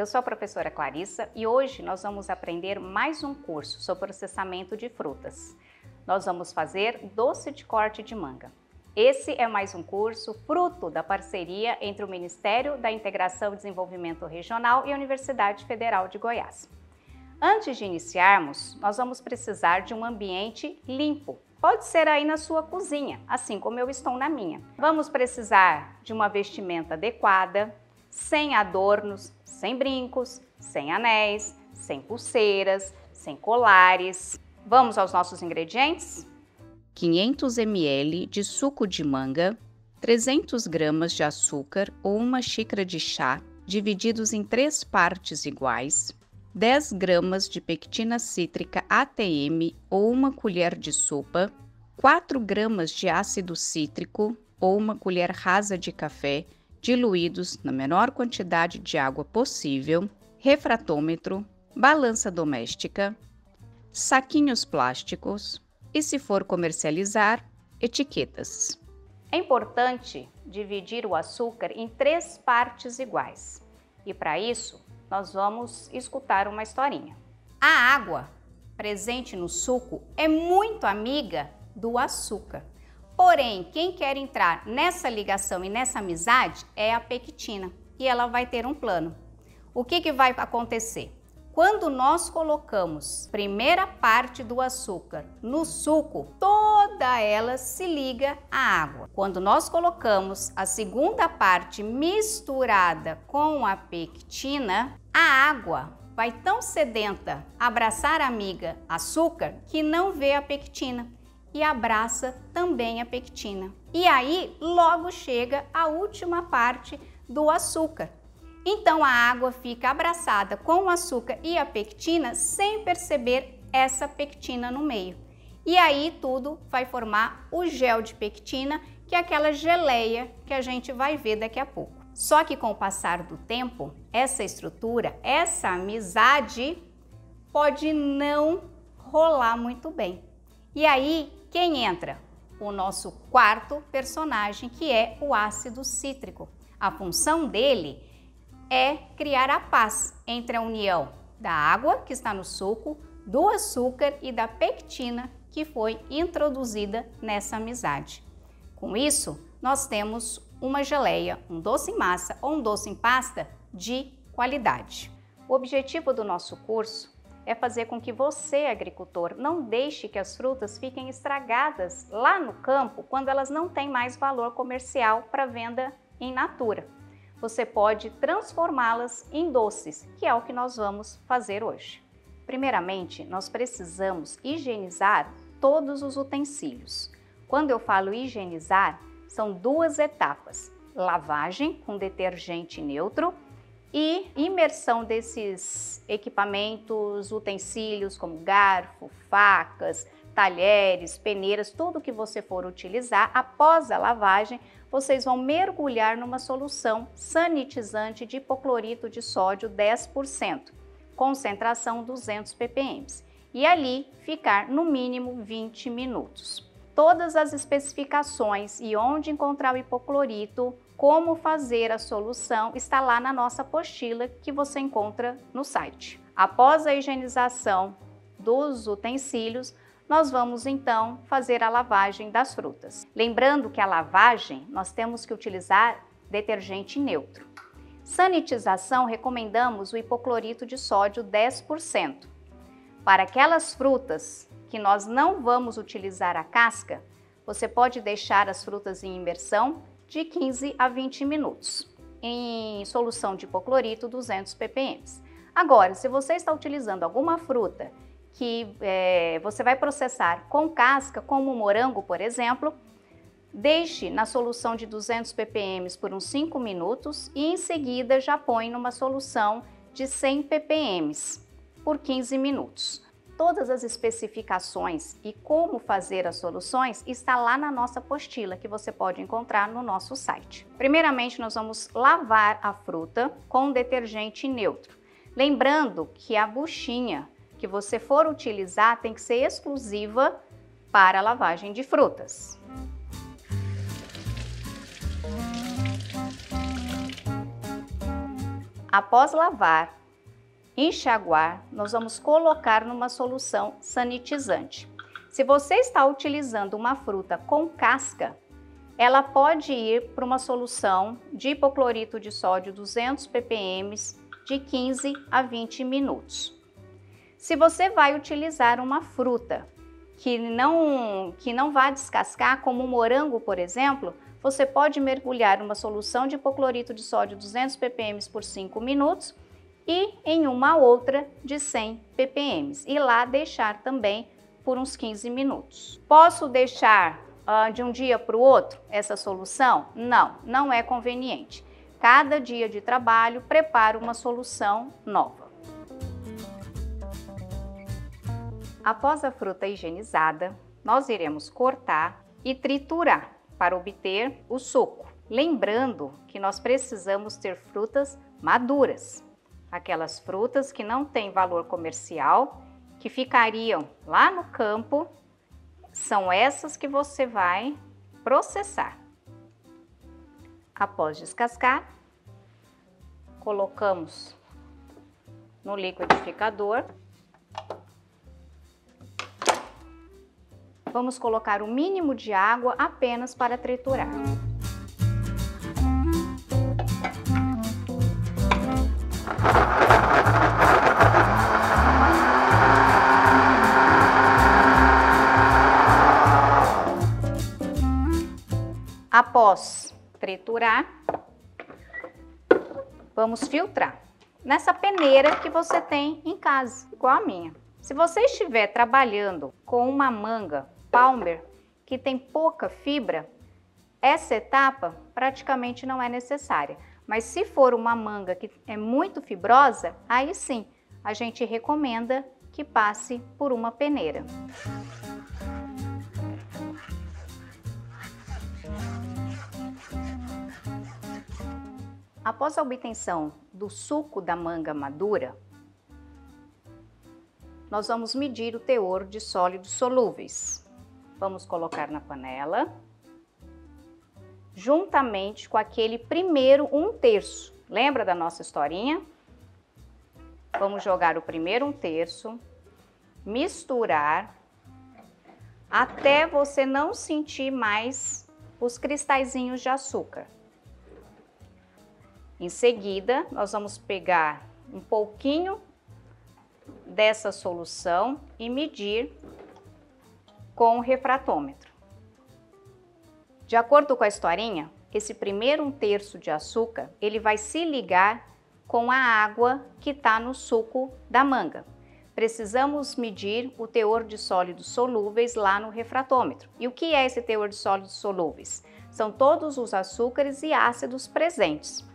eu sou a professora Clarissa e hoje nós vamos aprender mais um curso sobre processamento de frutas. Nós vamos fazer doce de corte de manga. Esse é mais um curso fruto da parceria entre o Ministério da Integração e Desenvolvimento Regional e a Universidade Federal de Goiás. Antes de iniciarmos, nós vamos precisar de um ambiente limpo. Pode ser aí na sua cozinha, assim como eu estou na minha. Vamos precisar de uma vestimenta adequada, sem adornos, sem brincos, sem anéis, sem pulseiras, sem colares. Vamos aos nossos ingredientes? 500 ml de suco de manga, 300 gramas de açúcar ou uma xícara de chá, divididos em 3 partes iguais, 10 gramas de pectina cítrica ATM ou uma colher de sopa, 4 gramas de ácido cítrico ou uma colher rasa de café, diluídos na menor quantidade de água possível, refratômetro, balança doméstica, saquinhos plásticos e, se for comercializar, etiquetas. É importante dividir o açúcar em 3 partes iguais e, para isso, nós vamos escutar uma historinha. A água presente no suco é muito amiga do açúcar. Porém, quem quer entrar nessa ligação e nessa amizade é a pectina e ela vai ter um plano. O que vai acontecer? Quando nós colocamos a primeira parte do açúcar no suco, toda ela se liga à água. Quando nós colocamos a segunda parte misturada com a pectina, a água vai tão sedenta abraçar a amiga açúcar que não vê a pectina e abraça também a pectina. E aí logo chega a última parte do açúcar. Então a água fica abraçada com o açúcar e a pectina sem perceber essa pectina no meio. E aí tudo vai formar o gel de pectina, que é aquela geleia que a gente vai ver daqui a pouco. Só que com o passar do tempo, essa estrutura, essa amizade pode não rolar muito bem. E aí quem entra? O nosso quarto personagem, que é o ácido cítrico. A função dele é criar a paz entre a união da água que está no suco, do açúcar e da pectina que foi introduzida nessa amizade. Com isso, nós temos uma geleia, um doce em massa ou um doce em pasta de qualidade. O objetivo do nosso curso é fazer com que você, agricultor, não deixe que as frutas fiquem estragadas lá no campo quando elas não têm mais valor comercial para venda in natura. Você pode transformá-las em doces, que é o que nós vamos fazer hoje. Primeiramente, nós precisamos higienizar todos os utensílios. Quando eu falo higienizar, são 2 etapas: lavagem com detergente neutro e imersão desses equipamentos, utensílios como garfo, facas, talheres, peneiras, tudo que você for utilizar. Após a lavagem, vocês vão mergulhar numa solução sanitizante de hipoclorito de sódio 10%, concentração 200 ppm, e ali ficar no mínimo 20 minutos. Todas as especificações e onde encontrar o hipoclorito, como fazer a solução, está lá na nossa apostila que você encontra no site. Após a higienização dos utensílios, nós vamos então fazer a lavagem das frutas. Lembrando que a lavagem nós temos que utilizar detergente neutro. Sanitização, recomendamos o hipoclorito de sódio 10%. Para aquelas frutas que nós não vamos utilizar a casca, você pode deixar as frutas em imersão de 15 a 20 minutos, em solução de hipoclorito 200 ppm. Agora, se você está utilizando alguma fruta que você vai processar com casca, como o morango, por exemplo, deixe na solução de 200 ppm por uns 5 minutos e em seguida já põe numa solução de 100 ppm por 15 minutos. Todas as especificações e como fazer as soluções está lá na nossa apostila, que você pode encontrar no nosso site. Primeiramente, nós vamos lavar a fruta com detergente neutro. Lembrando que a buchinha que você for utilizar tem que ser exclusiva para a lavagem de frutas. Após lavar, enxaguar, nós vamos colocar numa solução sanitizante. Se você está utilizando uma fruta com casca, ela pode ir para uma solução de hipoclorito de sódio 200 ppm de 15 a 20 minutos. Se você vai utilizar uma fruta que não vai descascar, como o morango, por exemplo, você pode mergulhar uma solução de hipoclorito de sódio 200 ppm por 5 minutos e em uma outra de 100 ppm e lá deixar também por uns 15 minutos. Posso deixar de um dia para o outro essa solução? Não, não é conveniente. Cada dia de trabalho preparo uma solução nova. Após a fruta higienizada, nós iremos cortar e triturar para obter o suco. Lembrando que nós precisamos ter frutas maduras, aquelas frutas que não têm valor comercial, que ficariam lá no campo, são essas que você vai processar. Após descascar, colocamos no liquidificador. Vamos colocar o mínimo de água apenas para triturar. Após triturar, vamos filtrar nessa peneira que você tem em casa, igual a minha. Se você estiver trabalhando com uma manga Palmer que tem pouca fibra, essa etapa praticamente não é necessária. Mas se for uma manga que é muito fibrosa, aí sim, a gente recomenda que passe por uma peneira. Após a obtenção do suco da manga madura, nós vamos medir o teor de sólidos solúveis. Vamos colocar na panela, juntamente com aquele primeiro 1/3. Lembra da nossa historinha? Vamos jogar o primeiro 1/3, misturar, até você não sentir mais os cristalzinhos de açúcar. Em seguida, nós vamos pegar um pouquinho dessa solução e medir com o refratômetro. De acordo com a historinha, esse primeiro 1/3 de açúcar, ele vai se ligar com a água que está no suco da manga. Precisamos medir o teor de sólidos solúveis lá no refratômetro. E o que é esse teor de sólidos solúveis? São todos os açúcares e ácidos presentes.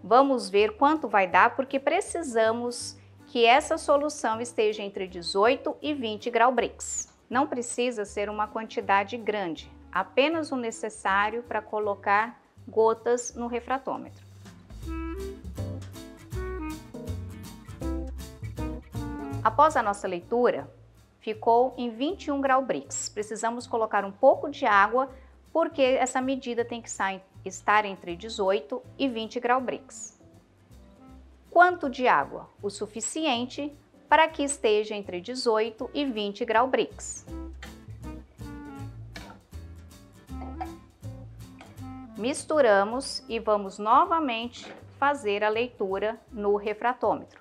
Vamos ver quanto vai dar, porque precisamos que essa solução esteja entre 18 e 20 grau-Brix. Não precisa ser uma quantidade grande, apenas o necessário para colocar gotas no refratômetro. Após a nossa leitura, ficou em 21 grau-Brix. Precisamos colocar um pouco de água, porque essa medida tem que estar entre 18 e 20 grau-Brix. Quanto de água? O suficiente para que esteja entre 18 e 20 grau-Brix. Misturamos e vamos novamente fazer a leitura no refratômetro.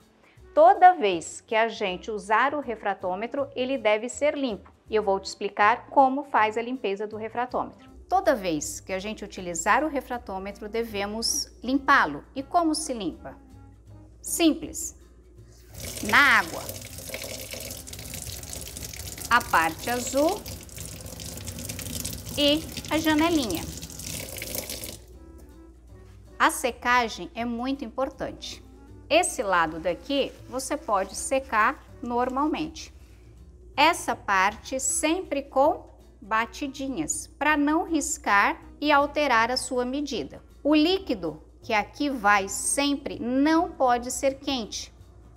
Toda vez que a gente usar o refratômetro, ele deve ser limpo. E eu vou te explicar como faz a limpeza do refratômetro. Toda vez que a gente utilizar o refratômetro, devemos limpá-lo. E como se limpa? Simples. Na água, a parte azul e a janelinha. A secagem é muito importante. Esse lado daqui você pode secar normalmente. Essa parte sempre com batidinhas, para não riscar e alterar a sua medida. O líquido que aqui vai sempre não pode ser quente.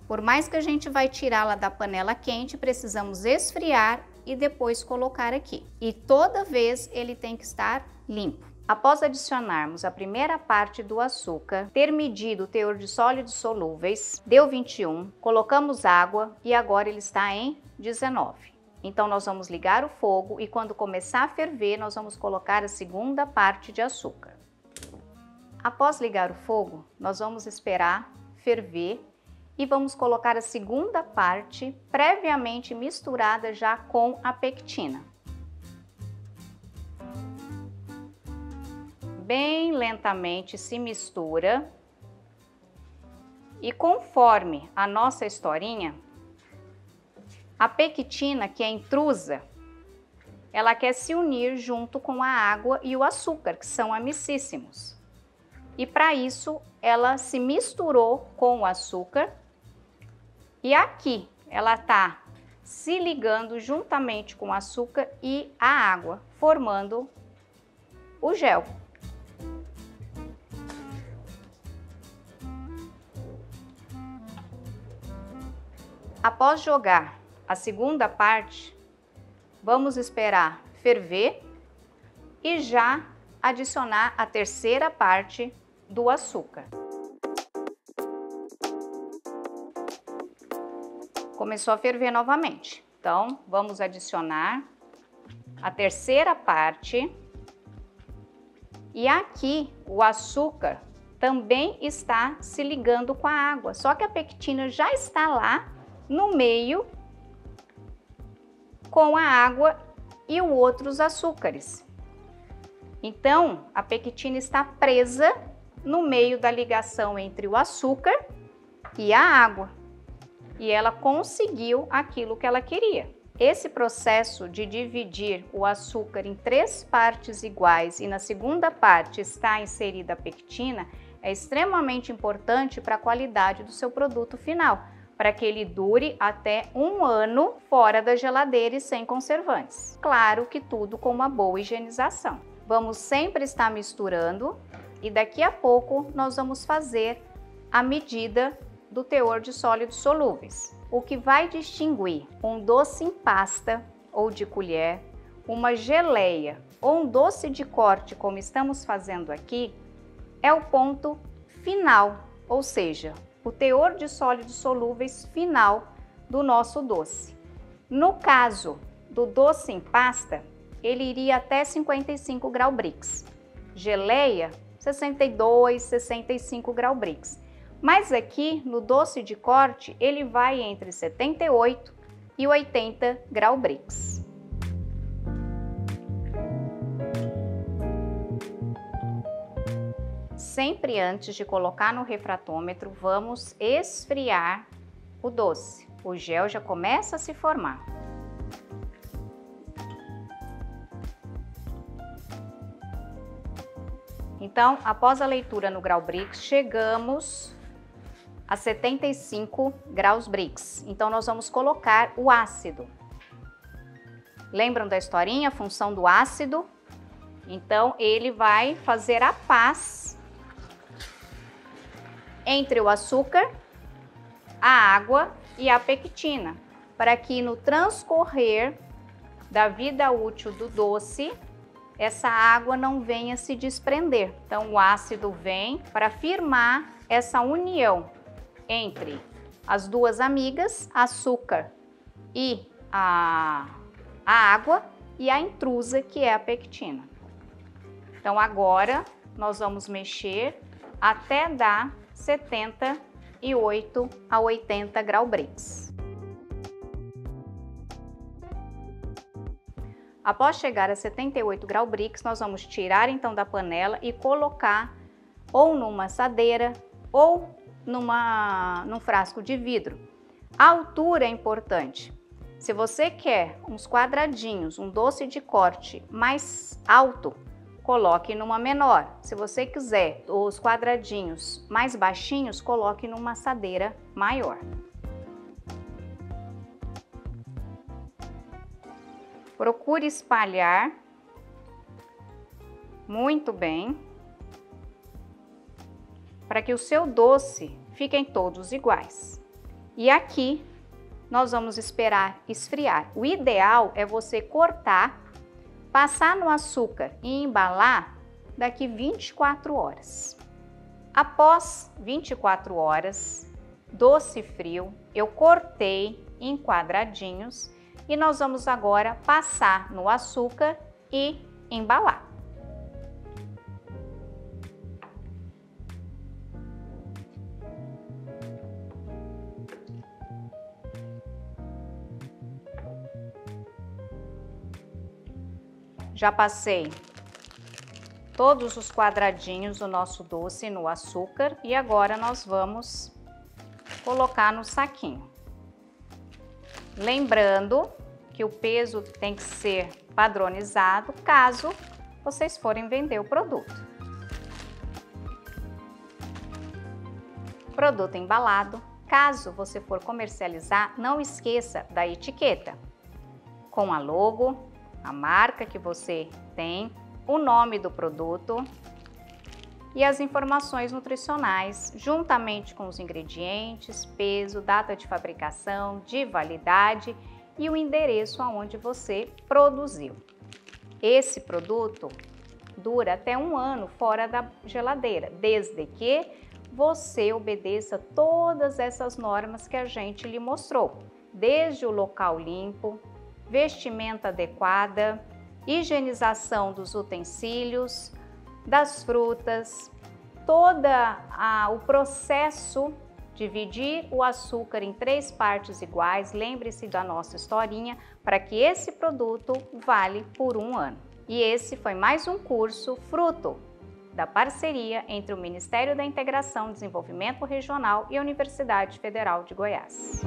Por mais que a gente vai tirá-la da panela quente, precisamos esfriar e depois colocar aqui. E toda vez ele tem que estar limpo. Após adicionarmos a primeira parte do açúcar, ter medido o teor de sólidos solúveis, deu 21, colocamos água e agora ele está em 19. Então nós vamos ligar o fogo e quando começar a ferver, nós vamos colocar a segunda parte de açúcar. Após ligar o fogo, nós vamos esperar ferver e vamos colocar a segunda parte previamente misturada já com a pectina. Bem lentamente se mistura e conforme a nossa historinha, a pectina, que é intrusa, ela quer se unir junto com a água e o açúcar, que são amicíssimos. E para isso, ela se misturou com o açúcar e aqui ela está se ligando juntamente com o açúcar e a água, formando o gel. Após jogar a segunda parte, vamos esperar ferver e já adicionar a terceira parte do açúcar. Começou a ferver novamente, então vamos adicionar a terceira parte e aqui o açúcar também está se ligando com a água, só que a pectina já está lá no meio com a água e os outros açúcares. Então, a pectina está presa no meio da ligação entre o açúcar e a água. E ela conseguiu aquilo que ela queria. Esse processo de dividir o açúcar em 3 partes iguais e na segunda parte está inserida a pectina é extremamente importante para a qualidade do seu produto final, para que ele dure até 1 ano fora da geladeira e sem conservantes. Claro que tudo com uma boa higienização. Vamos sempre estar misturando e daqui a pouco nós vamos fazer a medida do teor de sólidos solúveis. O que vai distinguir um doce em pasta ou de colher, uma geleia ou um doce de corte, como estamos fazendo aqui, é o ponto final, ou seja, o teor de sólidos solúveis final do nosso doce. No caso do doce em pasta, ele iria até 55 graus Brix. Geleia, 62, 65 graus Brix. Mas aqui no doce de corte, ele vai entre 78 e 80 graus Brix. Sempre antes de colocar no refratômetro, vamos esfriar o doce. O gel já começa a se formar. Então, após a leitura no grau Brix, chegamos a 75 graus Brix. Então, nós vamos colocar o ácido. Lembram da historinha, a função do ácido? Então, ele vai fazer a paz entre o açúcar, a água e a pectina, para que no transcorrer da vida útil do doce, essa água não venha se desprender. Então, o ácido vem para firmar essa união entre as duas amigas, açúcar e a água, e a intrusa, que é a pectina. Então, agora nós vamos mexer até dar 78 a 80 graus Brix. Após chegar a 78 graus Brix, nós vamos tirar então da panela e colocar ou numa assadeira ou num frasco de vidro. A altura é importante. Se você quer uns quadradinhos, um doce de corte mais alto, coloque numa menor. Se você quiser os quadradinhos mais baixinhos, coloque numa assadeira maior. Procure espalhar muito bem para que o seu doce fiquem todos iguais. E aqui nós vamos esperar esfriar. O ideal é você cortar, passar no açúcar e embalar daqui 24 horas. Após 24 horas, doce frio, eu cortei em quadradinhos e nós vamos agora passar no açúcar e embalar. Já passei todos os quadradinhos do nosso doce no açúcar e agora nós vamos colocar no saquinho. Lembrando que o peso tem que ser padronizado caso vocês forem vender o produto. Produto embalado. Caso você for comercializar, não esqueça da etiqueta com a logo, a marca que você tem, o nome do produto e as informações nutricionais, juntamente com os ingredientes, peso, data de fabricação, de validade e o endereço aonde você produziu. Esse produto dura até 1 ano fora da geladeira, desde que você obedeça todas essas normas que a gente lhe mostrou, desde o local limpo, vestimenta adequada, higienização dos utensílios, das frutas, o processo, dividir o açúcar em 3 partes iguais, lembre-se da nossa historinha, para que esse produto vale por 1 ano. E esse foi mais um curso fruto da parceria entre o Ministério da Integração e Desenvolvimento Regional e a Universidade Federal de Goiás.